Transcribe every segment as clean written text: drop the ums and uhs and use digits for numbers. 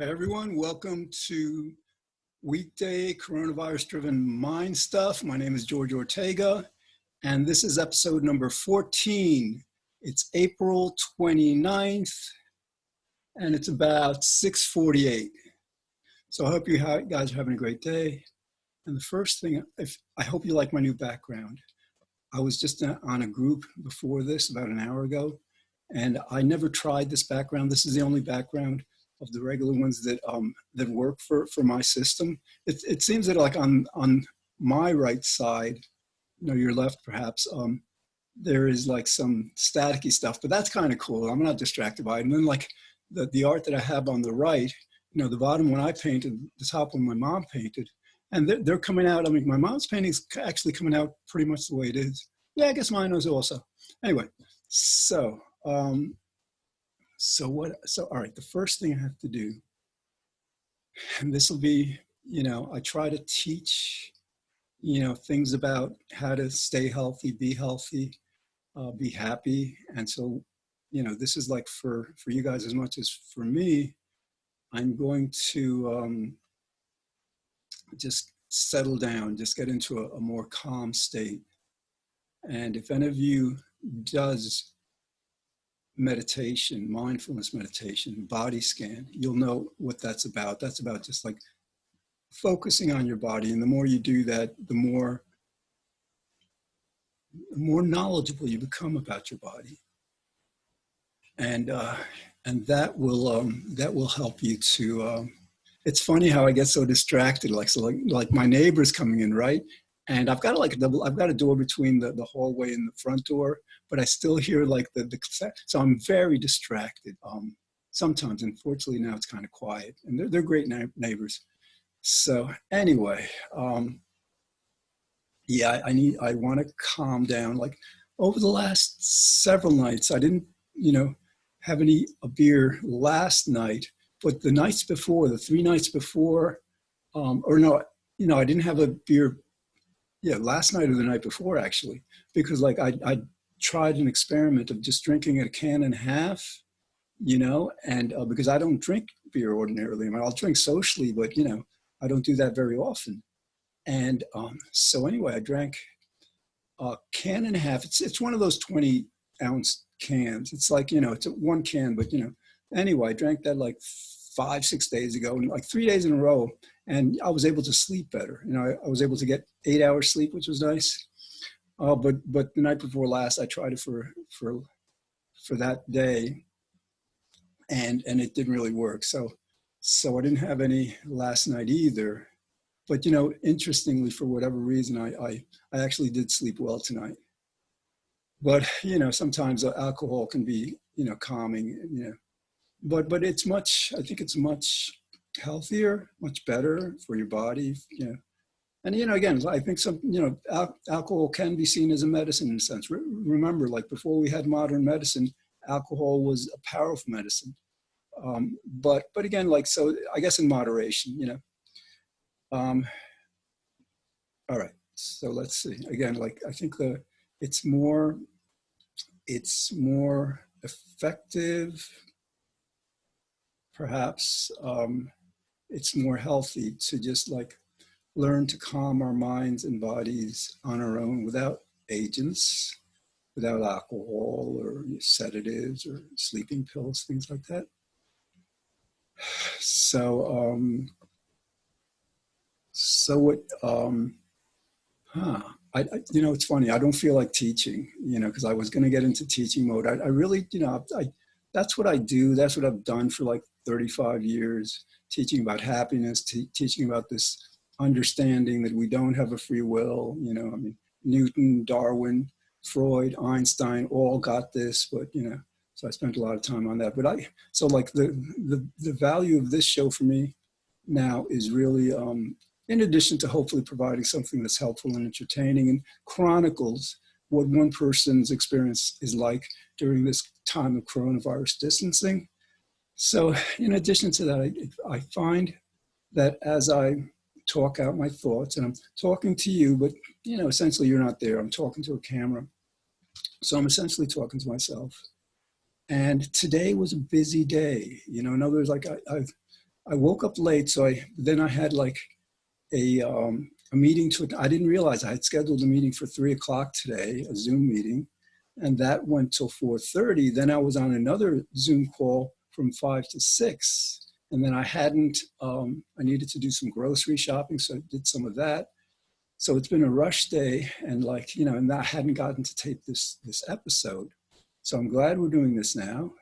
Hey everyone, welcome to weekday coronavirus-driven mind stuff. My name is George Ortega, and this is episode number 14. It's April 29th, and it's about 6:48. So I hope you guys are having a great day. And the first thing, I hope you like my new background. I was just on a group before this about an hour ago, and I never tried this background. This is the only background of the regular ones that that work for my system. It seems that like on my right side, your left perhaps, there is like some staticky stuff, but that's kind of cool. I'm not distracted by it. And then like the art that I have on the right, the bottom one I painted, the top one my mom painted, and they're coming out. I mean, my mom's painting is actually coming out pretty much the way it is. Yeah, I guess mine is also. Anyway, so all right, the first thing I have to do, and this will be, I try to teach, things about how to stay healthy, be happy. And so, this is like for you guys as much as for me. I'm going to just settle down, just get into a more calm state. And if any of you does meditation, mindfulness meditation, body scan, you'll know what that's about. That's about just like focusing on your body. And the more you do that, the more knowledgeable you become about your body. And that will help you to, it's funny how I get so distracted. Like my neighbor's coming in, right? And I've got I've got a door between the hallway and the front door, but I still hear like so I'm very distracted. Sometimes, unfortunately, now it's kind of quiet, and they're great neighbors. So anyway, yeah, I want to calm down. Like over the last several nights, I didn't, have any beer last night, but the nights before, the 3 nights before, I didn't have a beer. Yeah, last night or the night before, actually, because like I tried an experiment of just drinking a can and a half, and because I don't drink beer ordinarily. I mean, I'll drink socially, but, I don't do that very often. And so anyway, I drank a can and a half. It's one of those 20-ounce cans. It's like, it's one can, but, anyway, I drank that like 5-6 days ago, and like 3 days in a row, and I was able to sleep better. I was able to get 8 hours sleep, which was nice. But the night before last, I tried it for that day, and it didn't really work. So I didn't have any last night either. But interestingly, for whatever reason, I actually did sleep well tonight. But sometimes alcohol can be calming. But I think it's much healthier, much better for your body, And, again, I think alcohol can be seen as a medicine in a sense. Remember, like before we had modern medicine, alcohol was a powerful medicine. But again, like, so I guess in moderation, all right, so let's see. Again, like, I think it's more effective, perhaps. It's more healthy to just like learn to calm our minds and bodies on our own without agents, without alcohol or sedatives or sleeping pills, things like that. So, it's funny. I don't feel like teaching, because I was going to get into teaching mode. I really, that's what I do. That's what I've done for like 35 years, teaching about happiness, teaching about this understanding that we don't have a free will. I mean, Newton, Darwin, Freud, Einstein, all got this, but, so I spent a lot of time on that. But so like the value of this show for me now is really, in addition to hopefully providing something that's helpful and entertaining and chronicles what one person's experience is like during this time of coronavirus distancing. So in addition to that, I find that as I talk out my thoughts, and I'm talking to you, but essentially you're not there. I'm talking to a camera. So I'm essentially talking to myself. And today was a busy day. In other words, like I woke up late, so then I had like a meeting I didn't realize I had scheduled a meeting for 3 o'clock today, a Zoom meeting, and that went till 4:30. Then I was on another Zoom call from 5 to 6, and then I needed to do some grocery shopping, so I did some of that. So it's been a rush day, and like, and I hadn't gotten to tape this episode. So I'm glad we're doing this now.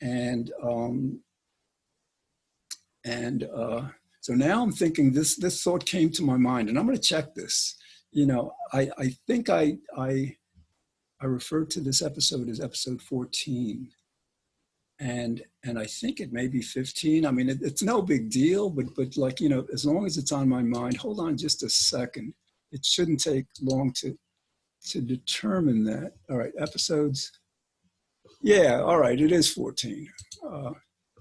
And so now I'm thinking this thought came to my mind, and I'm going to check this. I think I referred to this episode as episode 14, and I think it may be 15. I mean, it's no big deal, but like, as long as it's on my mind. Hold on just a second. It shouldn't take long to determine that. All right, episodes. Yeah, all right, it is 14.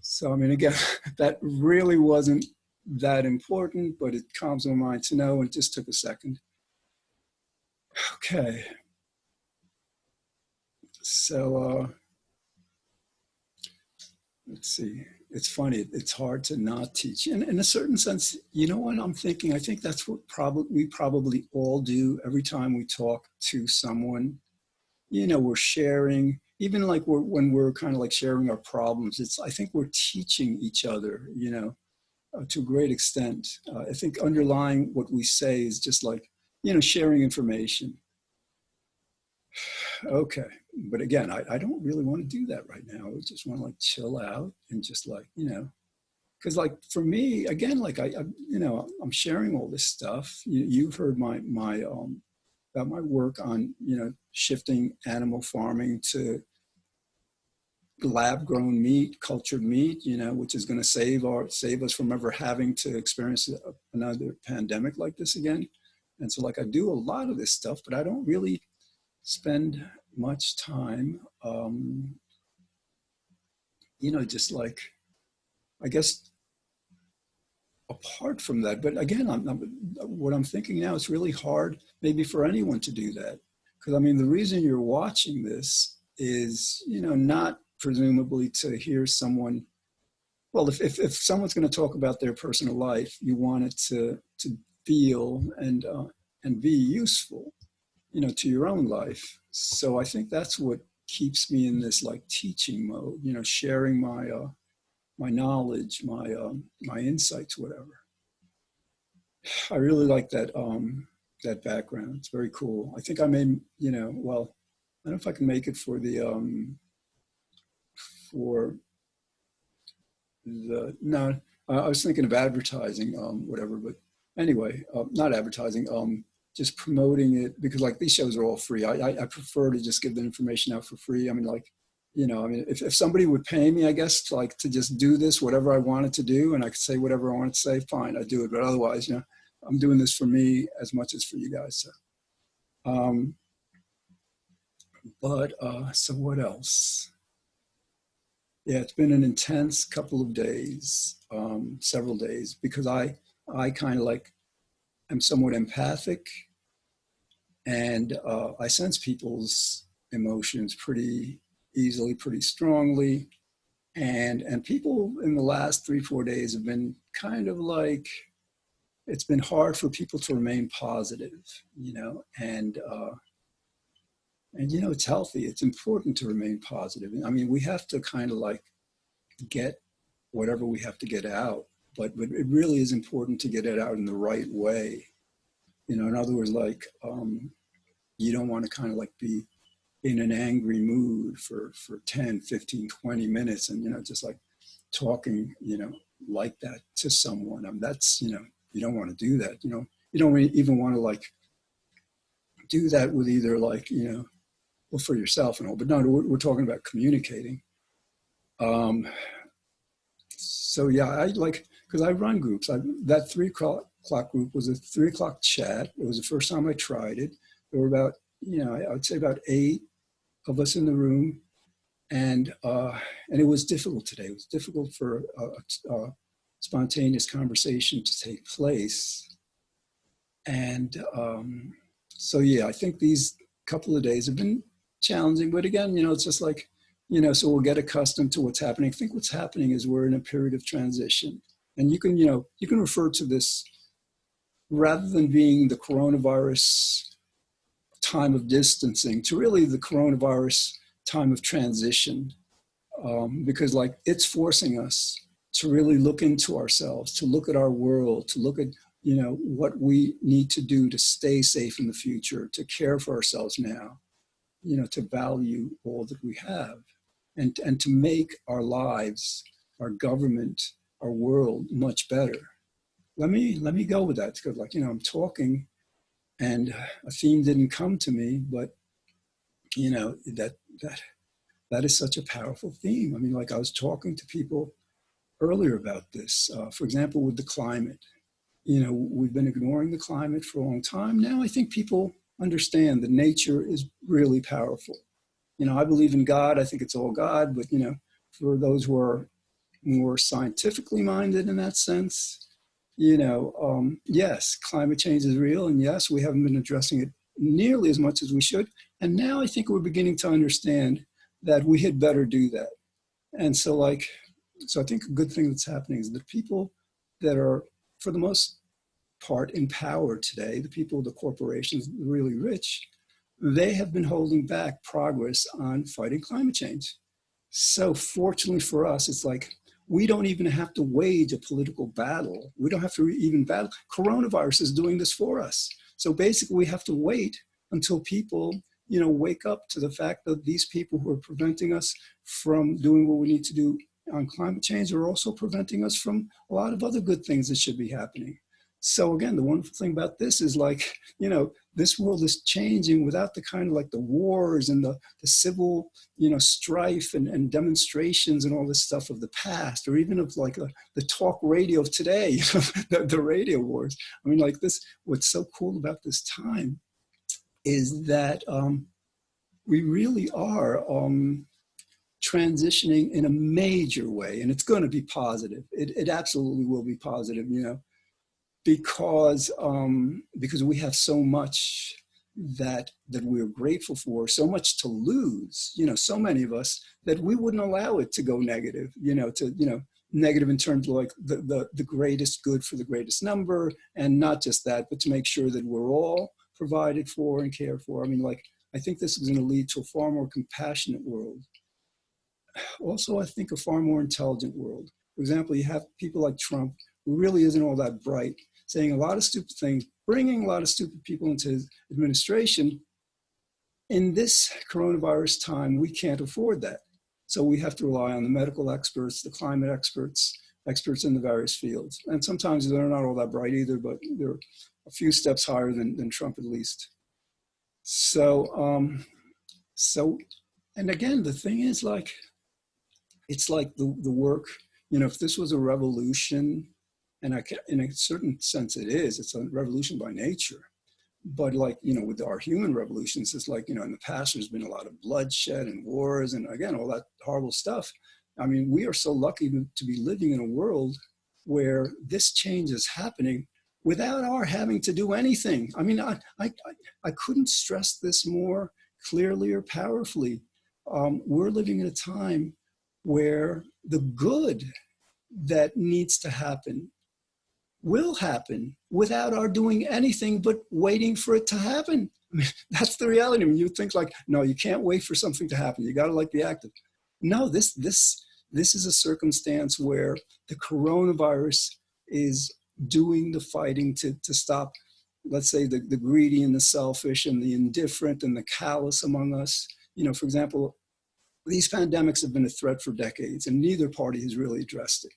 So, I mean, again, that really wasn't that important, but it calms my mind to know, and it just took a second. Okay. So, let's see. It's funny. It's hard to not teach. In a certain sense, you know what I'm thinking? I think that's what we probably all do every time we talk to someone. We're sharing, even like when we're kind of like sharing our problems. I think we're teaching each other, to a great extent. I think underlying what we say is just like, sharing information. Okay. But again, I don't really want to do that right now. I just want to like chill out and just like, because like for me, again, like I'm sharing all this stuff. You've heard my about my work on, shifting animal farming to lab-grown meat, cultured meat, which is going to save us from ever having to experience another pandemic like this again. And so like I do a lot of this stuff, but I don't really spend much time, just like, I guess, apart from that. But again, what I'm thinking now, it's really hard maybe for anyone to do that. Because I mean, the reason you're watching this is, not presumably to hear someone, well, if someone's going to talk about their personal life, you want it to feel and be useful, to your own life. So I think that's what keeps me in this like teaching mode, sharing my knowledge, my insights, whatever. I really like that background. It's very cool. I think I may, well, I don't know if I can make it for no, I was thinking of advertising, whatever, but anyway, not advertising, just promoting it, because like these shows are all free. I prefer to just give the information out for free. I mean, like, if somebody would pay me, I guess, like to just do this, whatever I wanted to do, and I could say whatever I wanted to say, fine, I do it. But otherwise, I'm doing this for me as much as for you guys. So, so what else? Yeah, it's been an intense couple of days, several days, because I kind of like, I'm somewhat empathic, and I sense people's emotions pretty easily, pretty strongly. And people in the last 3-4 days have been kind of like, it's been hard for people to remain positive, and it's healthy. It's important to remain positive. I mean, we have to kind of like get whatever we have to get out, but it really is important to get it out in the right way. In other words, like, you don't want to kind of like be in an angry mood for 10, 15, 20 minutes and, just like talking, like that to someone. That's, you don't want to do that. You don't even want to like do that with either like, well, for yourself and all, but no, we're talking about communicating. So yeah, I like, because I run groups. That 3 o'clock group was a 3 o'clock chat. It was the first time I tried it. There were about, I would say about 8 of us in the room, and it was difficult today. It was difficult for a spontaneous conversation to take place, and so yeah, I think these couple of days have been challenging. But again, it's just like, so we'll get accustomed to what's happening. I think what's happening is we're in a period of transition. And you can, you can refer to this rather than being the coronavirus time of distancing to really the coronavirus time of transition, because like it's forcing us to really look into ourselves, to look at our world, to look at, what we need to do to stay safe in the future, to care for ourselves now, to value all that we have, and to make our lives, our government, our world much better. Let me go with that, because like, I'm talking and a theme didn't come to me, but that is such a powerful theme. I mean, like I was talking to people earlier about this, for example, with the climate. We've been ignoring the climate for a long time. Now I think people understand that nature is really powerful. I believe in God. I think it's all God, but, for those who are more scientifically minded in that sense, yes, climate change is real. And yes, we haven't been addressing it nearly as much as we should. And now I think we're beginning to understand that we had better do that. And so I think a good thing that's happening is the people that are, for the most part, in power today, the people, the corporations, the really rich, they have been holding back progress on fighting climate change. So fortunately for us, it's like we don't even have to wage a political battle. We don't have to even battle. Coronavirus is doing this for us. So basically we have to wait until people, wake up to the fact that these people who are preventing us from doing what we need to do on climate change are also preventing us from a lot of other good things that should be happening. So again, the wonderful thing about this is like, this world is changing without the kind of like the wars and the civil, strife and demonstrations and all this stuff of the past, or even of like the talk radio of today, the radio wars. I mean, like this, what's so cool about this time is that we really are transitioning in a major way, and it's going to be positive. It absolutely will be positive, because we have so much that we're grateful for, so much to lose, so many of us, that we wouldn't allow it to go negative, negative in terms of like the greatest good for the greatest number, and not just that, but to make sure that we're all provided for and cared for. I mean, like, I think this is going to lead to a far more compassionate world. Also, I think a far more intelligent world. For example, you have people like Trump, who really isn't all that bright, saying a lot of stupid things, bringing a lot of stupid people into his administration. In this coronavirus time, we can't afford that. So we have to rely on the medical experts, the climate experts, experts in the various fields. And sometimes they're not all that bright either, but they're a few steps higher than Trump at least. So, and again, the thing is like, it's like the work, if this was a revolution, and in a certain sense it is, it's a revolution by nature. But like, with our human revolutions, it's like, in the past, there's been a lot of bloodshed and wars and again, all that horrible stuff. I mean, we are so lucky to be living in a world where this change is happening without our having to do anything. I mean, I couldn't stress this more clearly or powerfully. We're living in a time where the good that needs to happen will happen without our doing anything but waiting for it to happen. I mean, that's the reality. I mean, you think like, no, you can't wait for something to happen. You got to like be active. No, this is a circumstance where the coronavirus is doing the fighting to stop, let's say, the greedy and the selfish and the indifferent and the callous among us. For example, these pandemics have been a threat for decades, and neither party has really addressed it.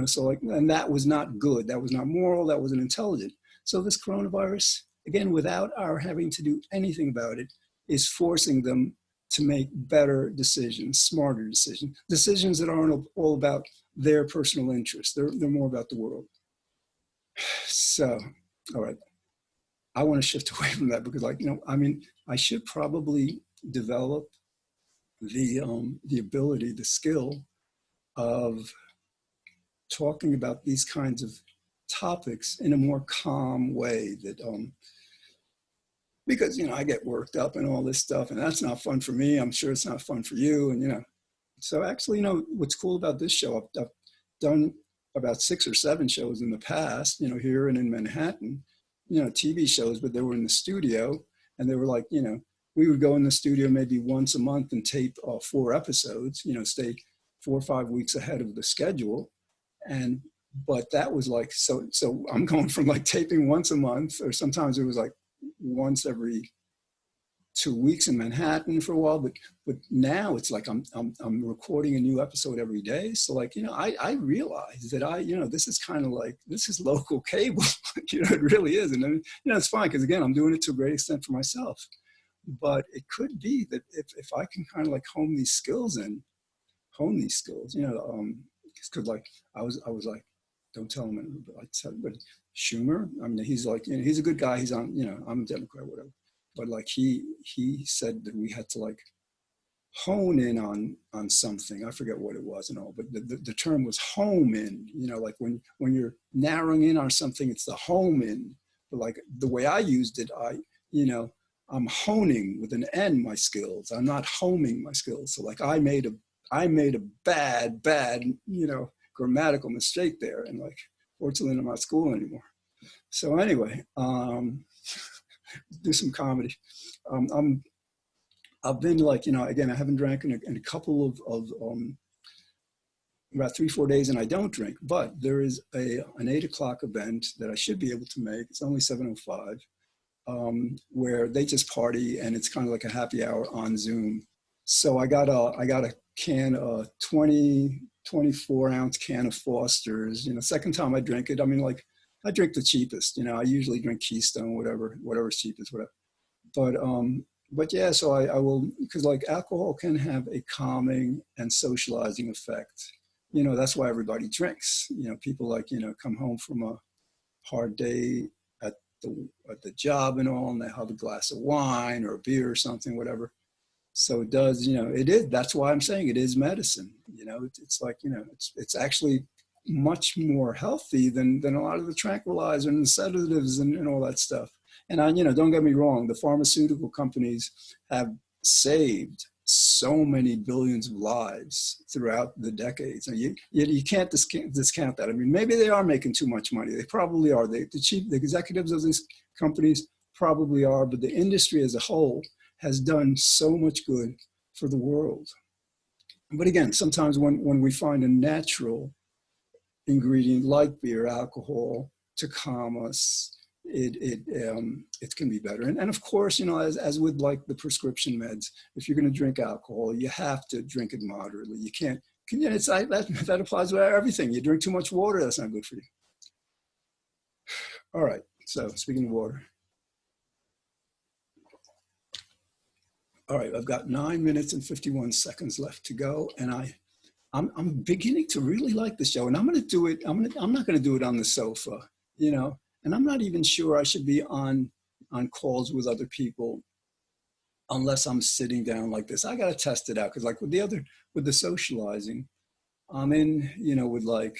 So like, and that was not good. That was not moral. That wasn't intelligent. So this coronavirus, again, without our having to do anything about it, is forcing them to make better decisions, smarter decisions, decisions that aren't all about their personal interests. They're more about the world. So, all right. I want to shift away from that because, like, I mean, I should probably develop the ability, the skill of talking about these kinds of topics in a more calm way, that because I get worked up and all this stuff, and that's not fun for me. I'm sure it's not fun for you. And so actually, what's cool about this show, I've done about 6 or 7 shows in the past, you know, here and in Manhattan, you know, TV shows, but they were in the studio, and they were like, you know, we would go in the studio maybe once a month and tape 4 episodes, you know, stay 4 or 5 weeks ahead of the schedule. And, but that was like, so I'm going from like taping once a month, or sometimes it was like once every 2 weeks in Manhattan for a while, but now it's like I'm recording a new episode every day. So like, you know, I realize that you know, this is kind of like, this is local cable. You know, it really is. And then, you know, it's fine, because again, I'm doing it to a great extent for myself. But it could be that if I can kind of like hone these skills, you know, because like I was like, don't tell him, but I said, but Schumer, I mean, he's like, you know, he's a good guy. He's on, you know, I'm a Democrat, whatever. But like he said that we had to like hone in on something. I forget what it was and all, but the term was home in. You know, like when you're narrowing in on something, it's the home in. But like the way I used it, you know, I'm honing with an N my skills. I'm not homing my skills. So like I made a bad, you know, grammatical mistake there, and like fortunately I'm not at school anymore. So anyway, do some comedy. I've been like, you know, again, I haven't drank in a couple of about 3-4 days, and I don't drink. But there is an 8 o'clock event that I should be able to make. It's only 7:05, where they just party, and it's kind of like a happy hour on Zoom. So I got a can, 24-ounce can of Foster's. You know, second time I drink it. I mean, like, I drink the cheapest. You know, I usually drink Keystone, whatever's cheapest, whatever. But yeah, so I will, because like alcohol can have a calming and socializing effect. You know, that's why everybody drinks. You know, people like, you know, come home from a hard day at the job and all, and they have a glass of wine or a beer or something, whatever. So it does, you know, it is, that's why I'm saying it is medicine. You know, it's like, you know, it's actually much more healthy than a lot of the tranquilizers and the sedatives and all that stuff. And you know, don't get me wrong, the pharmaceutical companies have saved so many billions of lives throughout the decades. And you can't discount that. I mean, maybe they are making too much money. They probably are. The executives of these companies probably are, but the industry as a whole has done so much good for the world. But again, sometimes when we find a natural ingredient like beer, alcohol, to calm us, it can be better. And of course, you know, as with like the prescription meds, if you're going to drink alcohol, you have to drink it moderately. You can't. It's that applies to everything. You drink too much water, that's not good for you. All right. So speaking of water. All right, I've got 9 minutes and 51 seconds left to go, and I'm beginning to really like the show, and I'm going to do it. I'm not going to do it on the sofa, you know, and I'm not even sure I should be on calls with other people unless I'm sitting down like this. I got to test it out, because like with the socializing, I'm in, you know, with like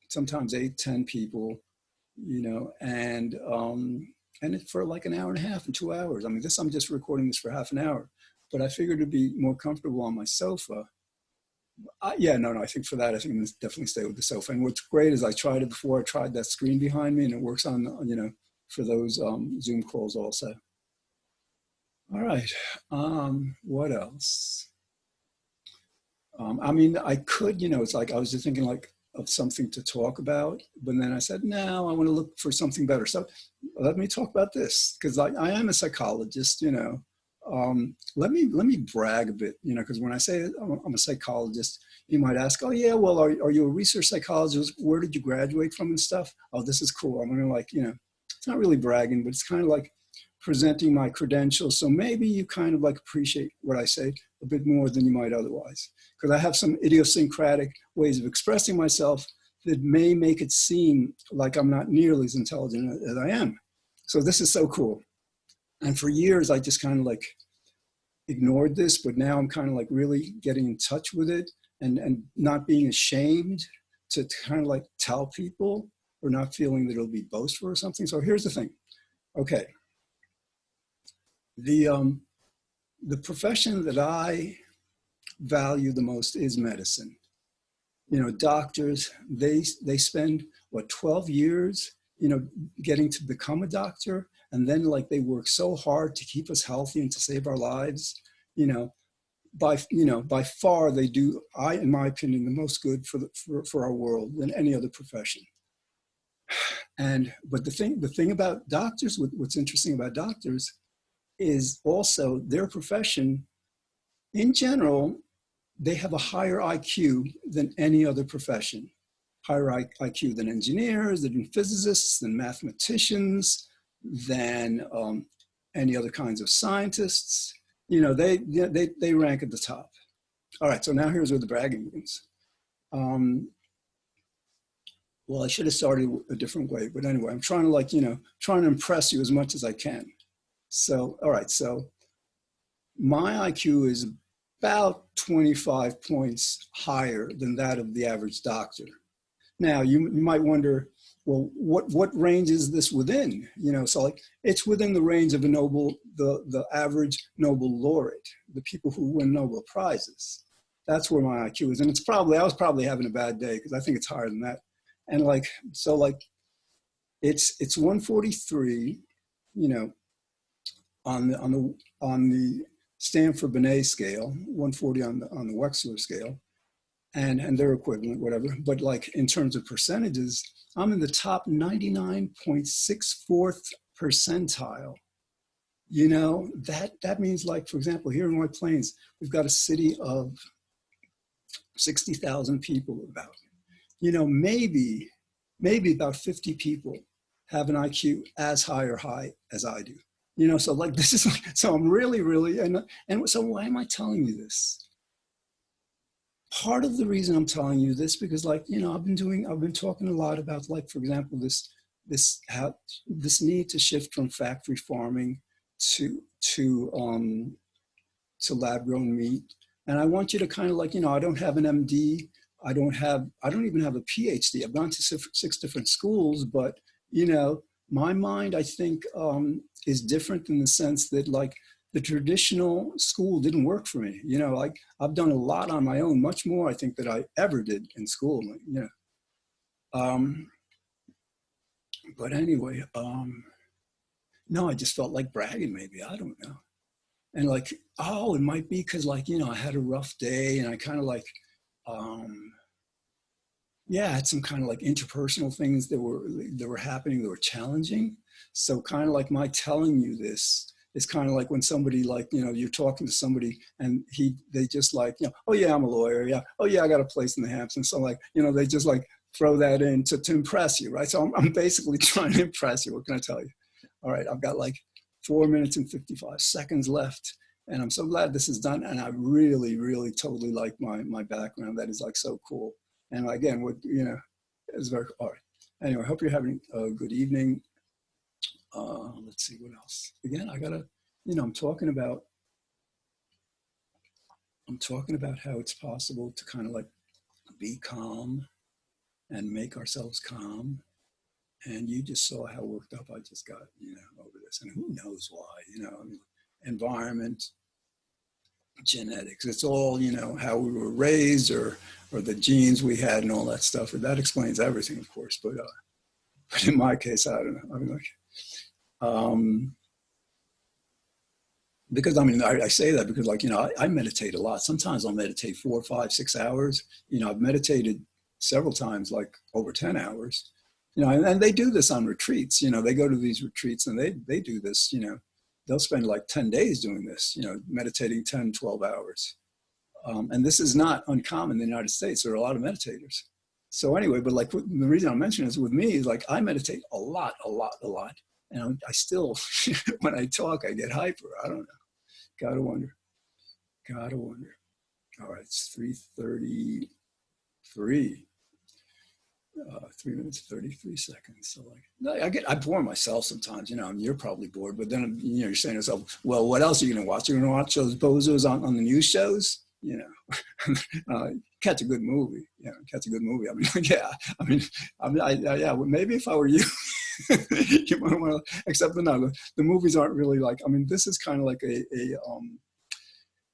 sometimes 8-10 people, you know, and it's for like an hour and a half and 2 hours. I mean, I'm just recording this for half an hour, but I figured it'd be more comfortable on my sofa. Yeah, no, I think for that, I think I'm gonna definitely stay with the sofa. And what's great is I tried it before. I tried that screen behind me, and it works on, you know, for those Zoom calls also. All right, what else? I mean, I could, you know, it's like I was just thinking like of something to talk about, but then I said, no, I want to look for something better. So let me talk about this, because I am a psychologist, you know. Let me brag a bit, you know, because when I say I'm a psychologist, you might ask, oh yeah, well, are you a research psychologist? Where did you graduate from and stuff? Oh, this is cool. I'm gonna, like, you know, it's not really bragging, but it's kind of like presenting my credentials. So maybe you kind of like appreciate what I say a bit more than you might otherwise, because I have some idiosyncratic ways of expressing myself that may make it seem like I'm not nearly as intelligent as I am. So this is so cool. And for years, I just kind of like ignored this, but now I'm kind of like really getting in touch with it, and not being ashamed to kind of like tell people, or not feeling that it'll be boastful or something. So here's the thing. Okay. The profession that I value the most is medicine. Doctors, they spend what, 12 years, getting to become a doctor. And then like they work so hard to keep us healthy and to save our lives. By far they do, in my opinion, the most good for our world than any other profession. But the thing about doctors, what's interesting about doctors is also their profession in general, they have a higher IQ than any other profession. Higher IQ than engineers, than physicists, than mathematicians, than any other kinds of scientists. They rank at the top. All right, so now here's where the bragging begins. Well, I should have started a different way, but anyway, I'm trying to trying to impress you as much as I can. So, all right, so my IQ is about 25 points higher than that of the average doctor. Now, you might wonder, well, what range is this within? So like it's within the range of the average Nobel laureate, the people who win Nobel Prizes. That's where my IQ is. And I was probably having a bad day because I think it's higher than that. And it's 143, on the Stanford-Binet scale, 140 on the Wechsler scale, and they're equivalent, whatever. But like in terms of percentages, I'm in the top 99.64th percentile. That means, like, for example, here in White Plains, we've got a city of 60,000 people about. Maybe about 50 people have an IQ as high or high as I do. So like this is like, so I'm really, and so why am I telling you this? Part of the reason I'm telling you this, because like, I've been talking a lot about, like, for example, this need to shift from factory farming to lab grown meat. And I want you to kind of like, I don't have an MD. I don't even have a PhD. I've gone to 6 different schools, but, my mind, I think, is different in the sense that, like, the traditional school didn't work for me. Like, I've done a lot on my own, much more, I think, than I ever did in school. But anyway, no, I just felt like bragging, maybe. I don't know. And like, oh, it might be because, like, I had a rough day and I kind of like, I had some kind of like interpersonal things that were happening that were challenging. So kind of like my telling you this is kind of like when somebody, like, you're talking to somebody and they just like, oh yeah, I'm a lawyer. Yeah. Oh yeah, I got a place in the Hamptons. So like, they just like throw that in to impress you, right? So I'm basically trying to impress you. What can I tell you? All right, I've got like 4 minutes and 55 seconds left. And I'm so glad this is done. And I really, really totally like my background. That is like so cool. And again, it's very, all right. Anyway, I hope you're having a good evening. Let's see what else. Again, I gotta, I'm talking about how it's possible to kind of like be calm and make ourselves calm. And you just saw how worked up I just got, over this. And who knows why, environment, genetics, it's all, how we were raised or the genes we had and all that stuff. That explains everything, of course. But in my case, I don't know. I mean, like, because I say that because, like, I meditate a lot. Sometimes I'll meditate 4, 5, 6 hours. I've meditated several times, like over 10 hours. And they do this on retreats. They go to these retreats and they do this. They'll spend like 10 days doing this. Meditating 10, 12 hours. And this is not uncommon in the United States. There are a lot of meditators. So anyway, but like the reason I'm mentioning this with me is like I meditate a lot. And I still, when I talk, I get hyper. I don't know. Gotta wonder. All right, it's 3:33. 3 minutes, 33 seconds. So like, I bore myself sometimes, and you're probably bored, but then, you're saying to yourself, well, what else are you going to watch? You're going to watch those bozos on the news shows, catch a good movie, I mean, yeah, well, maybe if I were you, you might want to, except no, the movies aren't really like, this is kind of like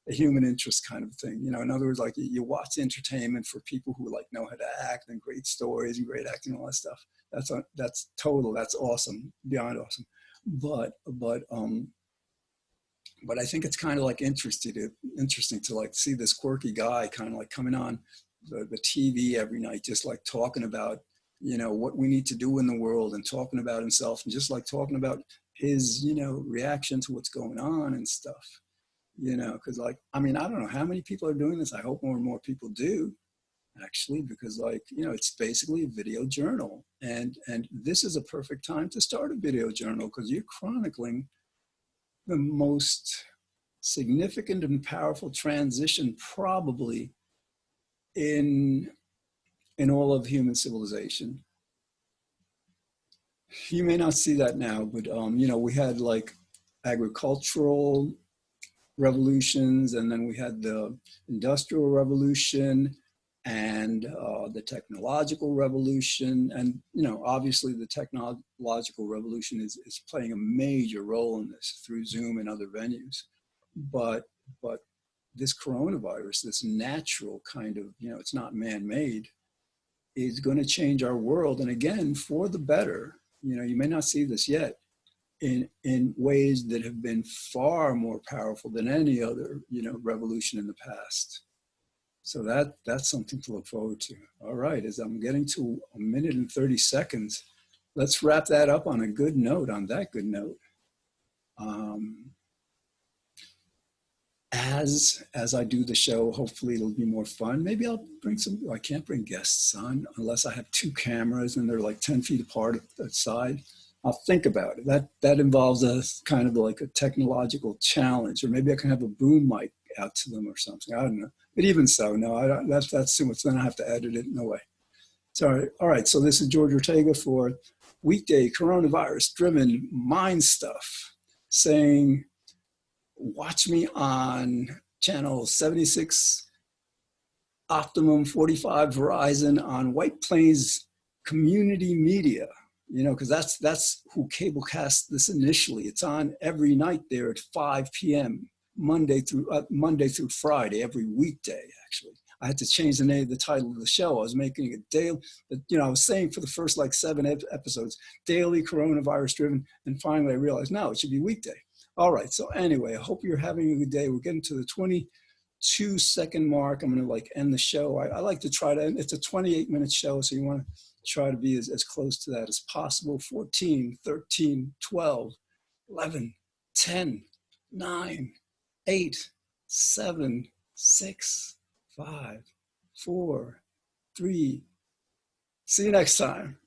a human interest kind of thing. You know, in other words, like you watch entertainment for people who like know how to act and great stories and great acting and all that stuff. That's total. That's awesome, beyond awesome. But I think it's kind of like interesting to like see this quirky guy kind of like coming on the TV every night, just like talking about, you know, what we need to do in the world and talking about himself and just like talking about his, you know, reaction to what's going on and stuff, you know, because like, I mean, I don't know how many people are doing this. I hope more and more people do actually, because like, you know, it's basically a video journal, and this is a perfect time to start a video journal because you're chronicling the most significant and powerful transition probably in all of human civilization. You may not see that now, but you know, we had like agricultural revolutions, and then we had the industrial revolution and the technological revolution. And, you know, obviously the technological revolution is playing a major role in this through Zoom and other venues. But this coronavirus, this natural kind of, you know, it's not man-made, is going to change our world. And again, for the better. You know, you may not see this yet, in ways that have been far more powerful than any other, you know, revolution in the past. So that's something to look forward to. All right, as I'm getting to 1 minute and 30 seconds, let's wrap that up on a good note, on that good note. As I do the show, hopefully it'll be more fun. Maybe I'll bring I can't bring guests on unless I have 2 cameras and they're like 10 feet apart at the side. I'll think about it. That involves a kind of like a technological challenge, or maybe I can have a boom mic out to them or something. I don't know. But even so, no, that's too much. Then I have to edit it. No way. Sorry. All right. So this is George Ortega for weekday coronavirus-driven mind stuff, saying, watch me on channel 76, Optimum 45 Verizon, on White Plains Community Media. You know, because that's who cablecast this initially. It's on every night there at 5 p.m. Monday through Friday, every weekday. Actually, I had to change the title of the show. I was making it daily, but you know, I was saying for the first like 7 episodes, daily coronavirus driven, and finally I realized no, it should be weekday. All right. So anyway, I hope you're having a good day. We're getting to the 22-second mark. I'm going to like end the show. I like to try to. It's a 28-minute show, so you want to try to be as close to that as possible. 14, 13, 12, 11, 10, 9, 8, 7, 6, 5, 4, 3. See you next time.